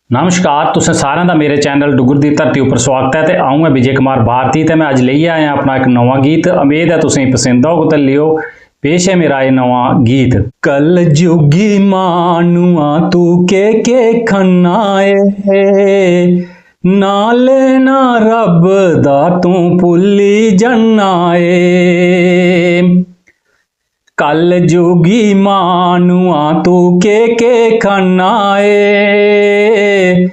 नमस्कार, तुसें सारें दा मेरे चैनल डुगर दी धरती उपर स्वागत है। तो आऊँ है विजय कुमार भारती ते मैं अज लेइयै आया अपना एक नवा गीत। उम्मीद है तुसें पसंद आग तो लियो। पेश है मेरा ये नवा गीत। कल जुगी मानुआ तू के खन्ना ए, ना लेना रब दा तू भुल्ली जन्ना ए। कल जुगी मानुआ तू के खन्ना ए,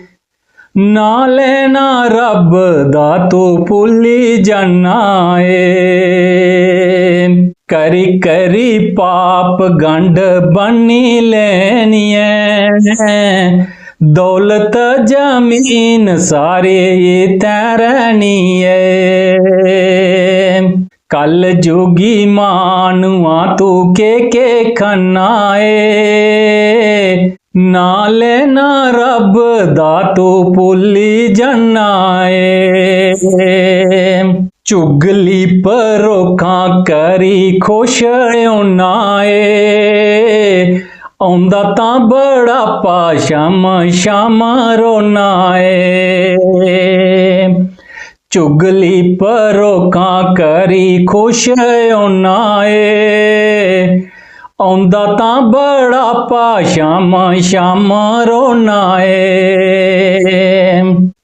ना लेना रब दा तू भुल्ली जन्ना ए। करी करी पाप गंढ बनी लैनी ऐ, दौलत जमीन सारे तैरनी ऐ। कल जुगी मानुआ तू के खन्ना ए, ना लेना रब दा तू भुल्ली जन्ना ए। चुगली परोखा करी खुश होना ए, औंदा तां बड़ापा शाम रोना ए। चुगली परोखा करी खुश होना ए, औंदा तां बड़ापा शाम रोना ए।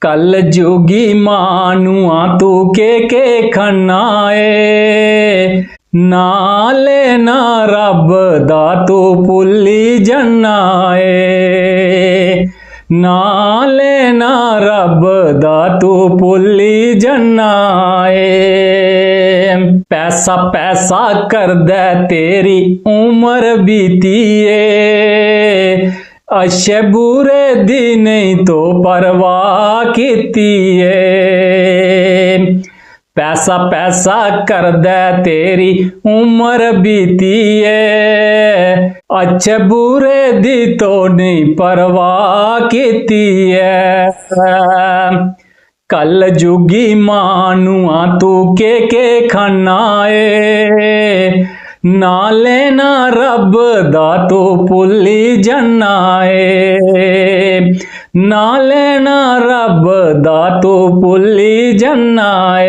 कल जुगी मानुआ तू के खन्ना ए, ना लेना रब दा तू भुल्ली जन्ना ए, ना लेना रब दा तू भुल्ली जन्ना ए। पैसा पैसा करदा तेरी उम्र बीती ए, अच्छे बुरे दी नहीं तो परवाह कीती ए। पैसा पैसा करदा तेरी उम्र बीती ए, अच्छे बुरे दी तो नहीं परवाह कीती है। कल जुगी मानुआ तू के खन्ना ए, ना लेना रब दा तू भुल्ली जन्ना ए, ना लेना रब दा तू भुल्ली जन्ना ए।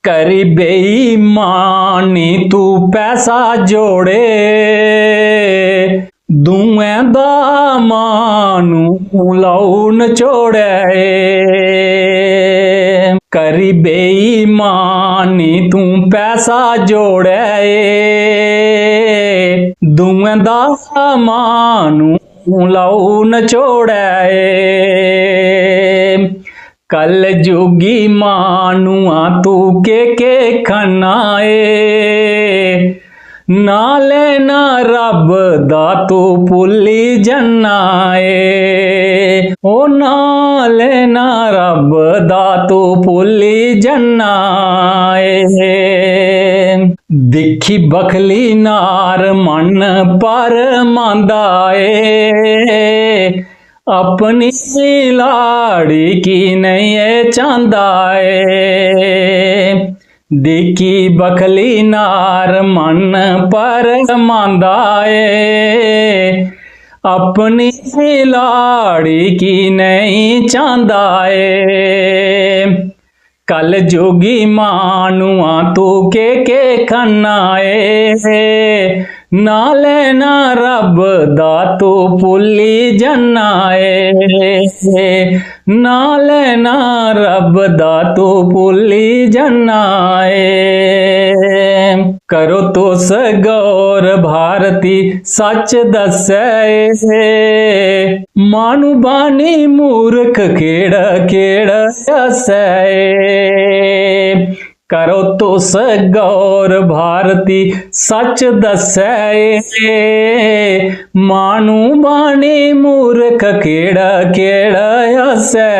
करी बेईमानी तू पैसा जोड़े, दुएं दा मानू लाऊ नचोड़े। करी बेईमानी तू पैसा जोड़े, दुएं दा मानू लाऊ नचोड़े। कल जुगी मानुआ तू के खन्ना ए, ना लेना रब दा तू भुल्ली जन्ना ए, ओ ना लेना रब दा तू भुल्ली जन्ना ए। दिखी बखली नार मन पर मांदा ए, अपनी लाड़ी की नहीं चांदा ए। दिखी बखली नार मन पर मांदा ए, अपनी लाड़ी की नहीं चांदा ए। कल जुगी मानुआ तू के खन्ना ए, ना लेना रब दा तू भुल्ली जन्ना ए, ना लेना रब दा तू भुल्ली जन्ना ए। करो तुस गौर भारती सच दस्सै, मानू बानी मूर्ख केड़ा हस्सै। करो तुस गौर भारती सच दस्सै, मानू बानी मूर्ख केड़ा हस्सै।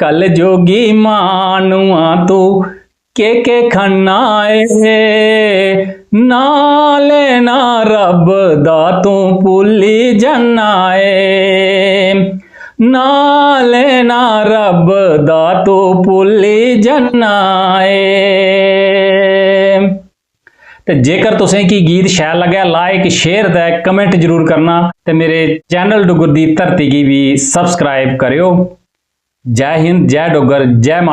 कल जोगी मानुआ तू के खन्ना ए, ना लेना रब दा तू भुल्ली जन्ना ए, ना लेना रब दा तू भुल्ली जन्ना ए। ਤੇ ਜੇਕਰ ਤੁਸੀਂ ਕੀ ਗੀਤ ਸ਼ੈਲ ਲੱਗਿਆ ਲਾइक शेयर ਤੇ ਕਮੈਂਟ ਜ਼ਰੂਰ ਕਰਨਾ ਤੇ ਮੇਰੇ ਚੈਨਲ ਡੁੱਗਰ ਦੀ ਧਰਤੀ ਕੀ ਵੀ ਸਬਸਕ੍ਰਾइब ਕਰਿਓ। जय हिंद, जय डुग्गर, जय मां।